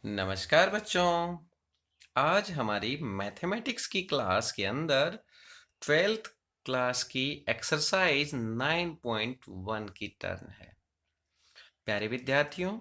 नमस्कार बच्चों। आज हमारी मैथमेटिक्स की क्लास के अंदर 12th क्लास की एक्सरसाइज 9.1 की टर्न है। प्यारे विद्यार्थियों,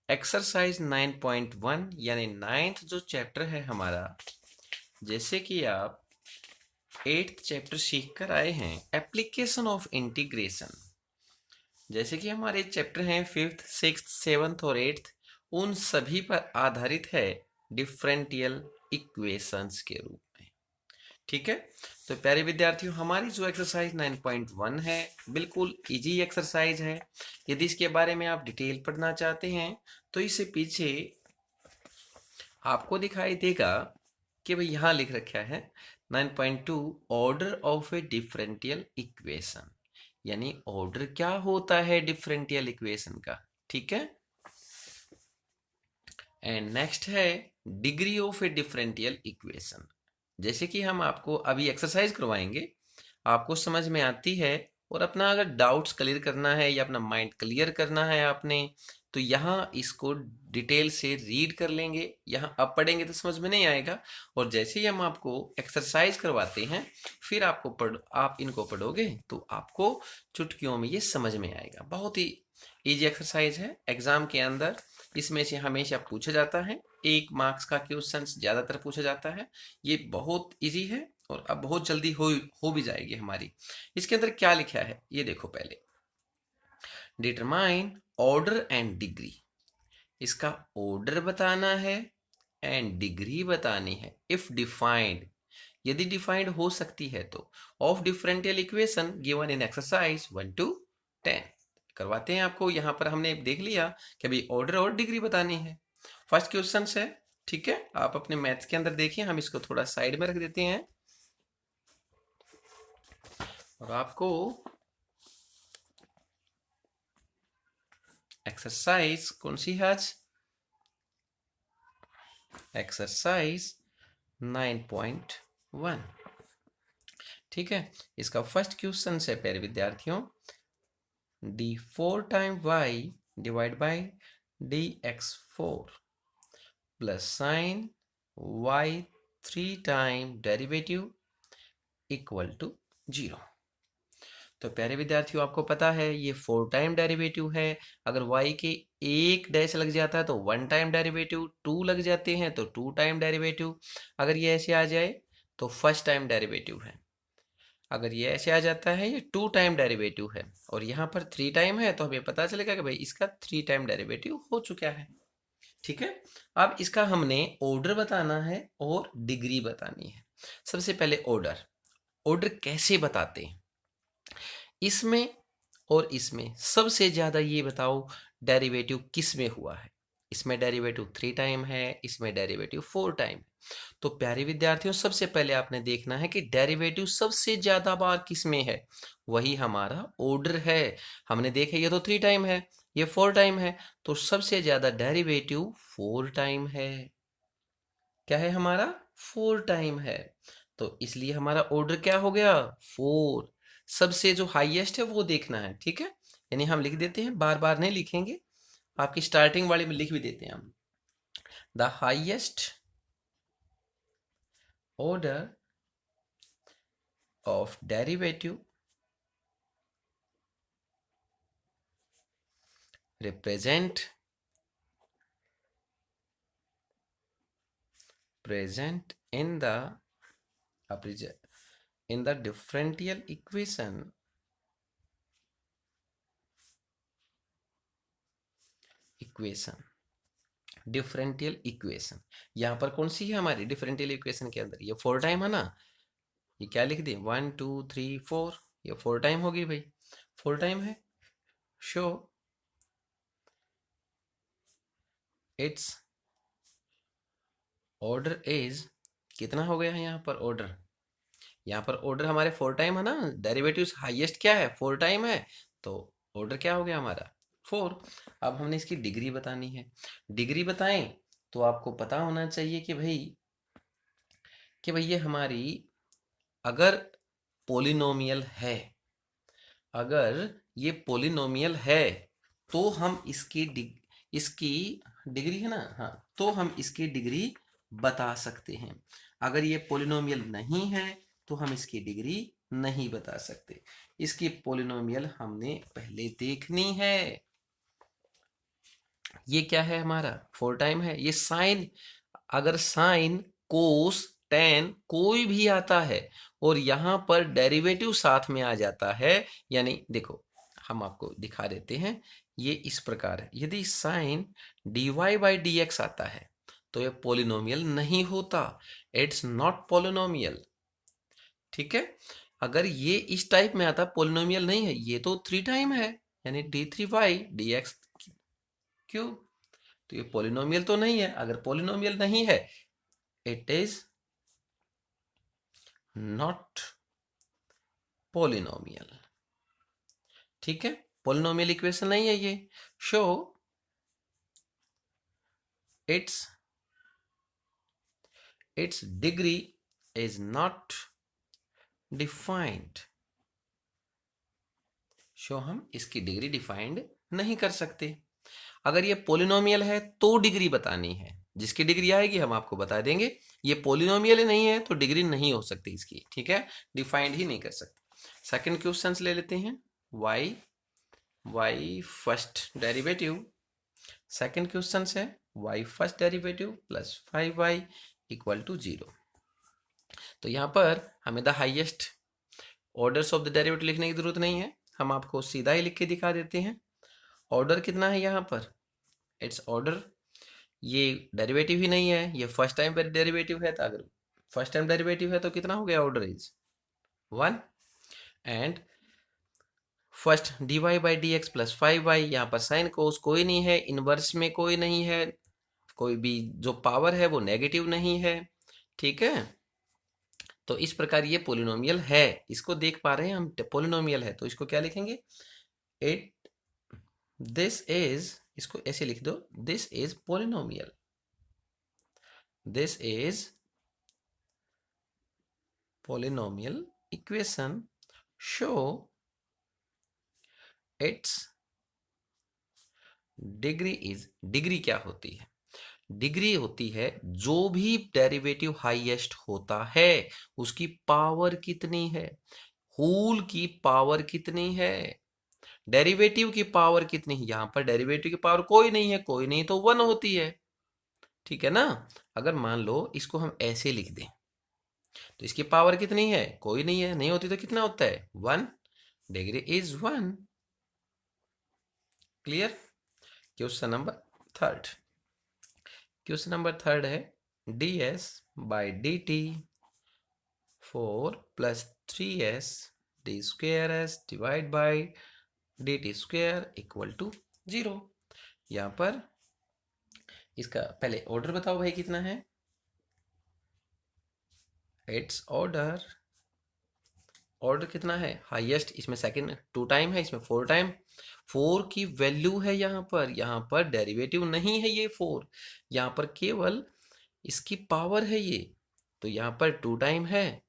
एक्सरसाइज 9.1 यानी 9th जो चैप्टर है हमारा, जैसे कि आप 8th चैप्टर सीख कर आए हैं एप्लीकेशन ऑफ इंटीग्रेशन। जैसे कि हमारे चैप्टर हैं 5th 6th 7th और 8th, उन सभी पर आधारित है डिफरेंशियल इक्वेशंस के रूप में। ठीक है, तो प्यारे विद्यार्थियों, हमारी जो एक्सरसाइज 9.1 है बिल्कुल इजी एक्सरसाइज है। यदि इसके बारे में आप डिटेल पढ़ना चाहते हैं तो इससे पीछे आपको दिखाई देगा कि भाई यहाँ लिख रखा है 9.2 order of A differential equation, यानी ऑर्डर क्या होता है डिफरेंशियल इक्वेशन का। ठीक है, एंड नेक्स्ट है degree of A differential equation. जैसे कि हम आपको अभी एक्सरसाइज करवाएंगे, आपको समझ में आती है और अपना अगर डाउट्स क्लियर करना है या अपना माइंड क्लियर करना है आपने, तो यहाँ इसको डिटेल से रीड कर लेंगे। यहाँ अब पढ़ेंगे तो समझ में नहीं आएगा, और जैसे ही हम आपको एक्सरसाइज करवाते हैं फिर आप इनको पढ़ोगे तो आपको चुटकियों में ये समझ में आएगा। बहुत ही इजी एक्सरसाइज है। एग्जाम के अंदर इसमें से हमेशा पूछा जाता है, 1 मार्क्स का क्वेश्चन ज्यादातर पूछा जाता है। ये बहुत इजी है और अब बहुत जल्दी हो भी जाएगी हमारी। इसके अंदर क्या लिखा है ये देखो। पहले डिटरमाइन ऑर्डर एंड डिग्री, इसका ऑर्डर बताना है एंड डिग्री बतानी है। इफ डिफाइंड, यदि डिफाइंड हो सकती है तो, of differential equation given in exercise 1 to 10 करवाते हैं आपको। यहां पर हमने देख लिया कि भाई ऑर्डर और डिग्री बतानी है। फर्स्ट क्वेश्चन है, ठीक है, आप अपने मैथ्स के अंदर देखिए, हम इसको थोड़ा साइड में रख देते हैं और आपको एक्सरसाइज कौन सी है आज, एक्सरसाइज 9.1। ठीक है, इसका फर्स्ट क्वेश्चन है प्यारे विद्यार्थियों, d 4 time y divide by d x 4 plus sine y 3 time derivative equal to 0। तो प्यारे विद्यार्थियों, आपको पता है ये 4 टाइम डेरिवेटिव है। अगर y के एक डैश लग जाता है तो 1 टाइम डेरिवेटिव, 2 लग जाते हैं तो 2 टाइम डेरिवेटिव। अगर ये ऐसे आ जाए तो फर्स्ट टाइम डेरिवेटिव है। अगर ये ऐसे आ जाता है ये 2 टाइम डेरिवेटिव है, और यहाँ पर 3 टाइम है तो हमें पता चलेगा कि भाई इसका 3 टाइम डेरिवेटिव हो चुका है। ठीक है, अब इसका हमने ऑर्डर बताना है और डिग्री बतानी है। सबसे पहले ऑर्डर, ऑर्डर कैसे बताते हैं, इसमें और इसमें सबसे ज्यादा ये बताओ डेरिवेटिव किस में हुआ है। इसमें डेरिवेटिव 3 टाइम है, इसमें डेरिवेटिव 4 टाइम है। तो प्यारे विद्यार्थियों, सबसे पहले आपने देखना है कि डेरिवेटिव सबसे ज्यादा बार किस में है, वही हमारा ऑर्डर है। हमने देखा ये तो 3 टाइम है, ये 4 टाइम है, तो सबसे ज्यादा डेरिवेटिव 4 टाइम है। क्या है हमारा, 4 टाइम है। तो इसलिए हमारा ऑर्डर क्या हो गया, 4। सबसे जो हाईएस्ट है वो देखना है। ठीक है, यानी हम लिख देते हैं, बार बार नहीं लिखेंगे, आपकी स्टार्टिंग वाले में लिख भी देते हैं हम, the highest order of derivative represent present in the differential equation differential equation. यहां पर कौन सी है हमारी डिफरेंशियल इक्वेशन के अंदर, ये 4 टाइम है ना। ये क्या लिख दिए, 1 2 3 4, ये 4 टाइम होगी भाई, 4 टाइम है। शो इट्स ऑर्डर इज, कितना हो गया है यहाँ पर ऑर्डर, यहाँ पर ऑर्डर हमारे 4 टाइम है ना। डेरिवेटिव्स हाईएस्ट क्या है, 4 टाइम है, तो ऑर्डर क्या हो गया हमारा, 4। अब हमने इसकी डिग्री बतानी है। डिग्री बताएं तो आपको पता होना चाहिए कि भाई ये हमारी, अगर पोलिनोमियल है, अगर ये पोलिनोमियल है तो हम इसकी डिग्री है ना, हाँ, तो हम इसकी डिग्री बता सकते हैं। अगर ये पोलिनोमियल नहीं है तो हम इसकी डिग्री नहीं बता सकते। इसकी पोलिनोमियल हमने पहले देखनी है। ये क्या है हमारा, 4 टाइम है। ये साइन, अगर साइन, कोस, टेन कोई भी आता है और यहाँ पर डेरिवेटिव साथ में आ जाता है, यानी देखो हम आपको दिखा देते हैं, ये इस प्रकार है। यदि साइन dy/dx आता है तो ये पोलिनोमियल नहीं होता, इट्स नॉट पोलिनोमियल। ठीक है, अगर ये इस टाइप में आता पोलिनोमियल नहीं है, ये तो 3 टाइम है, यानी d3/dx क्यूब, तो ये पोलिनोमियल तो नहीं है। अगर पोलिनोमियल नहीं है, इट इज नॉट पोलिनोमियल। ठीक है, पोलिनोमियल इक्वेशन नहीं है ये। Show its degree is not defined। Show हम इसकी डिग्री डिफाइंड नहीं कर सकते। अगर ये पोलिनोमियल है तो डिग्री बतानी है, जिसकी डिग्री आएगी हम आपको बता देंगे। ये पोलिनोमियल नहीं है तो डिग्री नहीं हो सकती इसकी। ठीक है, डिफाइंड ही नहीं कर सकते। सेकंड क्वेश्चन ले लेते हैं। y first derivative. Second question है y first derivative plus 5y equal to 0। तो यहाँ पर हमें the highest orders of the derivative लिखने की जरूरत नहीं है, हम आपको सीधा ही लिख के दिखा देते हैं। ऑर्डर कितना है यहाँ पर, इट्स ऑर्डर, ये डेरिवेटिव ही नहीं है, ये फर्स्ट टाइम डेरिवेटिव है। तो अगर फर्स्ट टाइम डेरिवेटिव है तो कितना हो गया, order is 1। And first dy/dx plus 5y, यहाँ पर साइन कोस कोई नहीं है, इनवर्स में कोई नहीं है, कोई भी जो पावर है वो नेगेटिव नहीं है। ठीक है, तो इस प्रकार ये पोलिनोमियल है। इसको देख पा रहे हैं हम, पोलिनोमियल है, तो इसको क्या लिखेंगे, इट दिस इज, इसको ऐसे लिख दो, this is polynomial, this is polynomial equation. So its degree is, degree क्या होती है, डिग्री होती है जो भी डेरिवेटिव हाईएस्ट होता है उसकी पावर कितनी है, होल की पावर कितनी है, डेरिवेटिव की पावर कितनी है। यहां पर डेरिवेटिव की पावर कोई नहीं है, कोई नहीं तो 1 होती है। ठीक है ना, अगर मान लो इसको हम ऐसे लिख दें तो इसकी पावर कितनी है, कोई नहीं है, नहीं होती तो कितना होता है, 1, degree is 1। Clear. Question number third, question number third है ds/dt 4 plus 3s d² divide by dt² equal to 0। यहाँ पर इसका पहले ऑर्डर बताओ भाई कितना है, इट्स ऑर्डर, ऑर्डर कितना है हाईएस्ट, इसमें सेकंड 2 टाइम है, इसमें 4 टाइम। 4 की वैल्यू है यहाँ पर डेरिवेटिव नहीं है ये 4, यहाँ पर केवल इसकी पावर है ये, तो यहाँ पर 2 टाइम है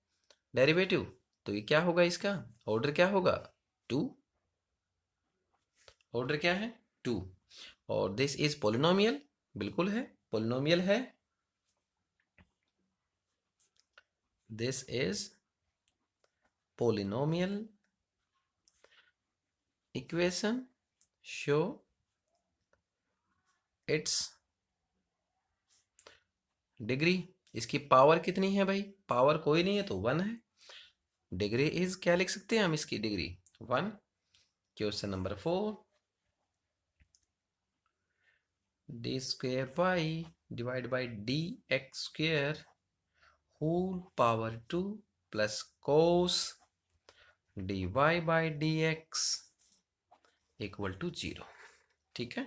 डेरिवेटिव, तो ये क्या होगा, इसका ऑर्डर क्या होगा, 2। ऑर्डर क्या है, 2। और दिस इज पोलिनोमियल, बिल्कुल है, पोलिनोमियल है, this is polynomial equation. So its degree, इसकी पावर कितनी है भाई, पावर कोई नहीं है तो 1 है, डिग्री इज क्या लिख सकते हैं हम इसकी degree 1। Question number 4, d² y divide by dx² whole power 2 plus cos dy/dx equal to 0। ठीक है,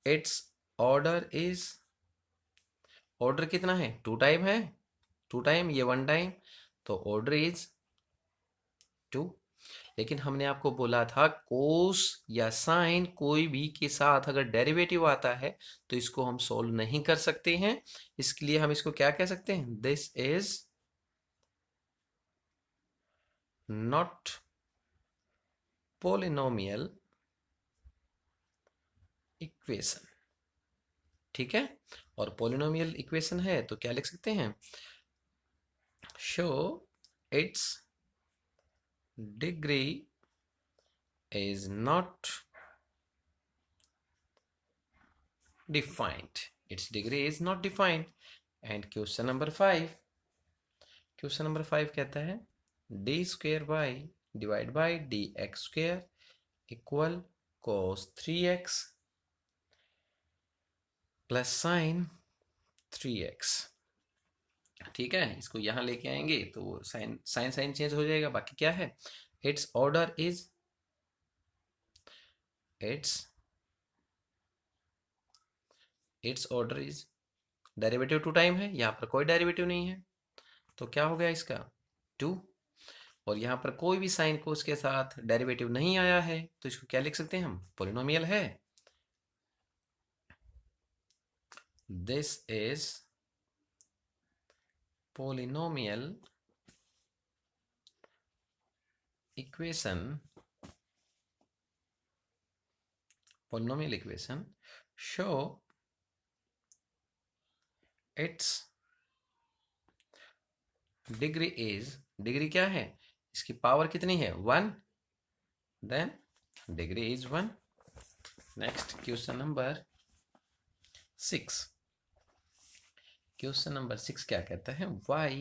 इट्स ऑर्डर इज, ऑर्डर कितना है, 2 टाइम है, 2 टाइम, ये 1 टाइम, तो ऑर्डर इज 2। लेकिन हमने आपको बोला था कोस या साइन कोई भी के साथ अगर डेरिवेटिव आता है तो इसको हम सोल्व नहीं कर सकते हैं। इसके लिए हम इसको क्या कह सकते हैं, this is not polynomial equation. ठीक है, और पॉलिनोमियल इक्वेशन है तो क्या लिख सकते हैं, show its degree is not defined. Its degree is not defined. And question number 5. Question number 5 कहता है d square y divide by dx square equal cos 3x plus sin 3x। ठीक है, इसको यहां लेके आएंगे तो साइन साइन साइन चेंज हो जाएगा। बाकी क्या है, its order is it's order is derivative two time है, यहाँ पर कोई डेरिवेटिव नहीं है तो क्या हो गया इसका 2। और यहाँ पर कोई भी साइन को उसके साथ डेरिवेटिव नहीं आया है तो इसको क्या लिख सकते हैं हम, पॉलिनोमियल है। This is polynomial equation, polynomial equation so its degree is, degree क्या है, इसकी पावर कितनी है 1, then degree is 1। Next question number 6। Question number 6 क्या कहता है, y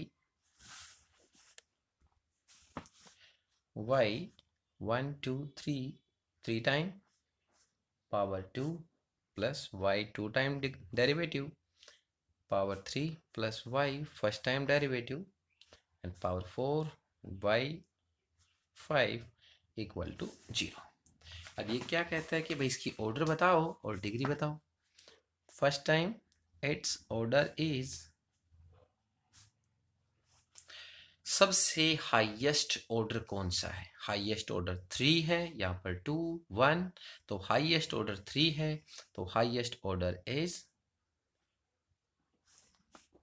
1 2 3 time power 2 plus y 2 time derivative power 3 plus y first time derivative and power 4 y 5 equal to 0। अब ये क्या कहता है कि भाई इसकी ऑर्डर बताओ और डिग्री बताओ। First time it's order is, सबसे हाईएस्ट ऑर्डर कौन सा है, हाईएस्ट ऑर्डर 3 है, यहाँ पर 2 1 तो हाईएस्ट ऑर्डर 3 है तो हाईएस्ट ऑर्डर इज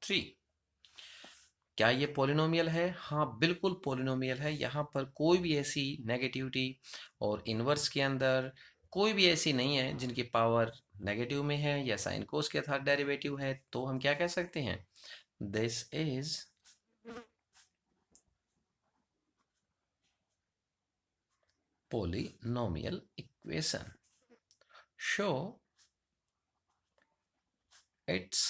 3। क्या ये पॉलिनोमियल है, हाँ बिल्कुल पॉलिनोमियल है। यहाँ पर कोई भी ऐसी नेगेटिविटी और इनवर्स के अंदर कोई भी ऐसी नहीं है जिनकी पावर नेगेटिव में है या साइन कोस के साथ डेरिवेटिव है, तो हम क्या कह सकते हैं, this is polynomial equation। show its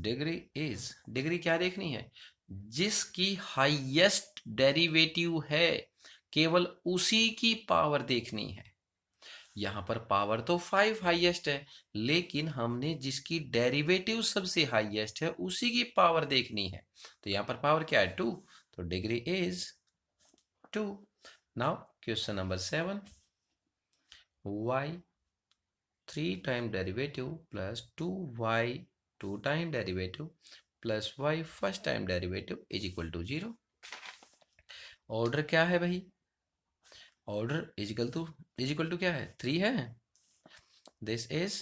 degree is, degree क्या देखनी है, जिसकी हाईएस्ट डेरिवेटिव है केवल उसी की पावर देखनी है। यहाँ पर पावर तो 5 हाईएस्ट है लेकिन हमने जिसकी डेरिवेटिव सबसे हाईएस्ट है उसी की पावर देखनी है। तो यहाँ पर पावर क्या है 2 तो degree is 2। Now question number 7, y 3 time derivative plus 2y 2 time derivative plus y first time derivative is equal to 0। Order क्या है भाई, ऑर्डर इज इक्वल टू क्या है 3 है। दिस इज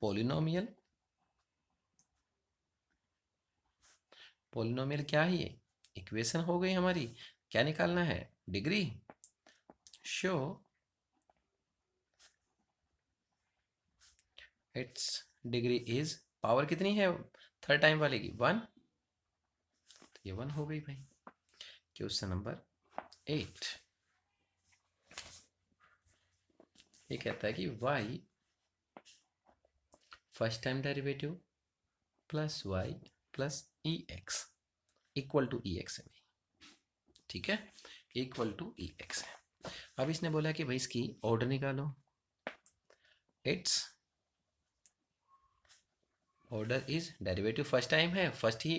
पॉलिनोमियल, पॉलिनोमियल क्या है ये, इक्वेशन हो गई हमारी। क्या निकालना है, degree. Show its degree is, power कितनी है थर्ड टाइम वाले की 1 तो ये 1 हो गई भाई। क्वेश्चन नंबर 8 ये कहता है कि y first time derivative plus y plus ex equal to ex है भाई। ठीक है, इक्वल टू ex है। अब इसने बोला कि भाई इसकी ऑर्डर निकालो। It's order is, derivative first time है, फर्स्ट ही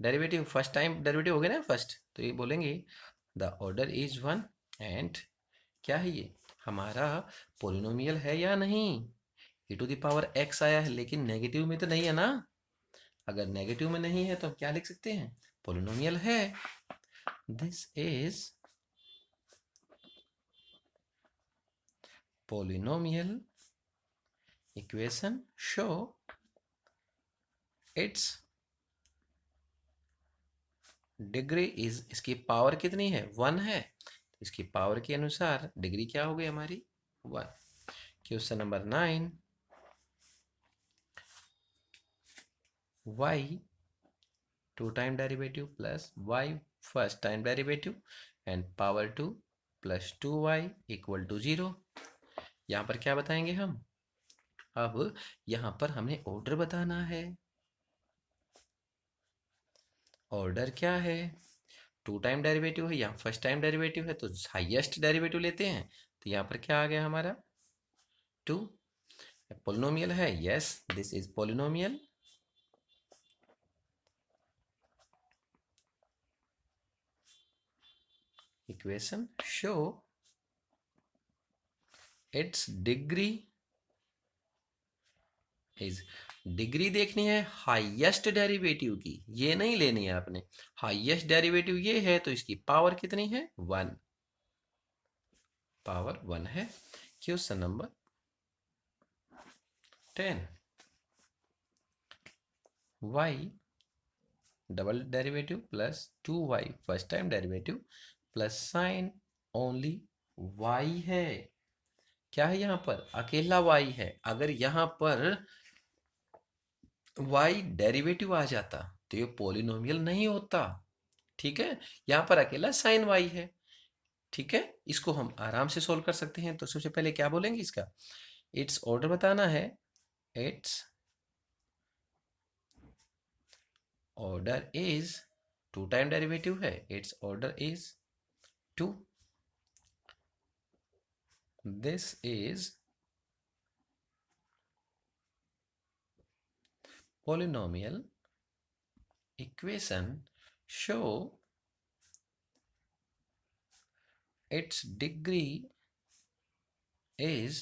डेरिवेटिव फर्स्ट टाइम डेरिवेटिव हो गया ना फर्स्ट, तो ये बोलेंगे द ऑर्डर इज 1 एंड क्या है ये हमारा पॉलिनोमियल है या नहीं, e to the power x आया है लेकिन नेगेटिव में तो नहीं है ना। अगर नेगेटिव में नहीं है तो हम क्या लिख सकते हैं, पॉलिनोमियल है। This is polynomial equation so its degree is, इसकी पावर कितनी है 1 है इसकी पावर के अनुसार डिग्री क्या हो गई हमारी 1। Question number 9, y 2 time derivative plus y first time derivative and power 2 plus 2y equal to 0। यहाँ पर क्या बताएंगे हम? अब यहाँ पर हमें ऑर्डर बताना है। ऑर्डर क्या है? 2 टाइम डेरिवेटिव है, यहाँ फर्स्ट टाइम डेरिवेटिव है, तो हाईएस्ट डेरिवेटिव लेते हैं। तो यहाँ पर क्या आ गया हमारा 2। पोलिनोमियल है, yes this is polynomial. Equation so its degree is, degree देखनी है हाईएस्ट डेरिवेटिव की, ये नहीं लेनी है आपने। हाईएस्ट डेरिवेटिव ये है तो इसकी पावर कितनी है 1, पावर 1 है। Question number 10, y double derivative plus 2y first time derivative plus sign only y है। क्या है यहाँ पर? अकेला y है। अगर यहाँ पर y डेरिवेटिव आ जाता तो ये पॉलिनोमियल नहीं होता। ठीक है, यहाँ पर अकेला साइन y है। ठीक है, इसको हम आराम से सोल्व कर सकते हैं। तो सबसे पहले क्या बोलेंगे इसका? इट्स ऑर्डर बताना है। Its order is 2 time derivative है, its order is 2। This is polynomial equation show its degree is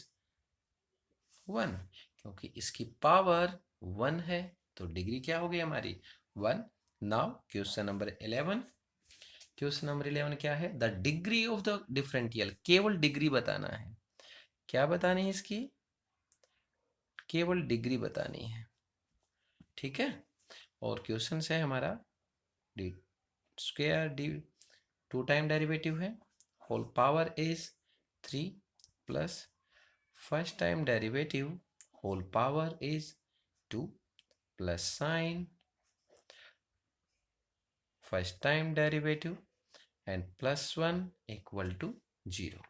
1। क्योंकि इसकी पावर 1 है तो डिग्री क्या हो गई हमारी 1। Now question number 11। Question number 11 क्या है? The degree of the differential, केवल डिग्री बताना है। क्या बतानी है इसकी? केवल डिग्री बतानी है। ठीक है, और क्वेश्चन है हमारा D square D 2 time derivative है, whole power is 3 plus first time derivative whole power is 2 plus sine first time derivative and plus 1 equal to 0।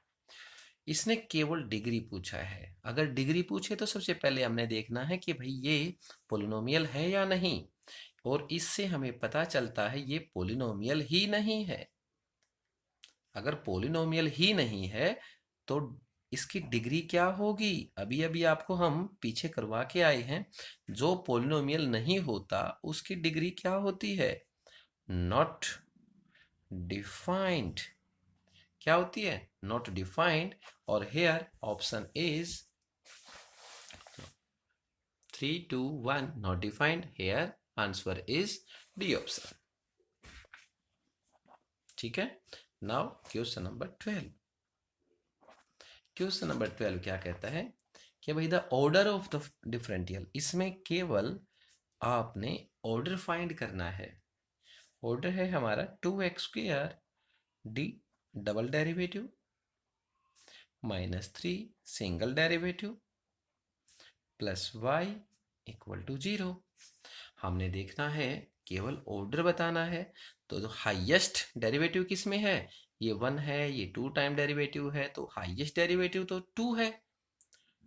इसने केवल डिग्री पूछा है। अगर डिग्री पूछे तो सबसे पहले हमने देखना है कि भाई ये पोलिनोमियल है या नहीं, और इससे हमें पता चलता है ये पोलिनोमियल ही नहीं है। अगर पोलिनोमियल ही नहीं है तो इसकी डिग्री क्या होगी? अभी अभी आपको हम पीछे करवा के आए हैं, जो पोलिनोमियल नहीं होता उसकी डिग्री क्या होती है? Not defined. क्या होती है? Not defined. और here option is 3 2 1 not defined. Here answer is D option. ठीक है, now question number 12। Question number 12 क्या कहता है कि भाई the order of the differential, इसमें केवल आपने ऑर्डर फाइंड करना है। ऑर्डर है हमारा 2x² d double derivative -3 single derivative plus y equal to 0। हमने देखना है, केवल ऑर्डर बताना है। तो जो हाईएस्ट डेरिवेटिव किस में है? ये 1 है, ये 2 टाइम डेरिवेटिव है, तो हाईएस्ट डेरिवेटिव तो 2 है,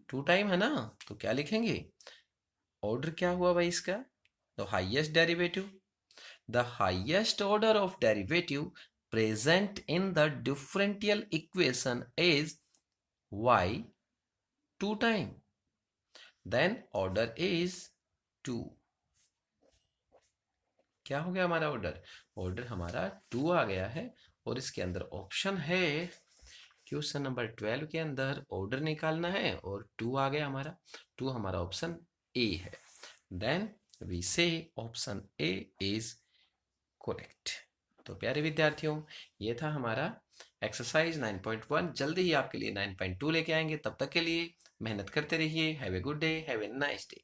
2 टाइम है ना। तो क्या लिखेंगे? ऑर्डर क्या हुआ भाई इसका? तो highest derivative, the highest order of derivative present in the differential equation is y 2 time, then order is 2। क्या हो गया हमारा ऑर्डर? ऑर्डर हमारा 2 आ गया है, और इसके अंदर ऑप्शन है क्वेश्चन नंबर 12 के अंदर ऑर्डर निकालना है, और 2 आ गया हमारा। 2 हमारा ऑप्शन ए है। देन वी से ऑप्शन ए इज करेक्ट। तो प्यारे विद्यार्थियों, ये था हमारा एक्सरसाइज 9.1। जल्दी ही आपके लिए 9.2 लेके आएंगे। तब तक के लिए मेहनत करते रहिए। Have a good day, have a nice day.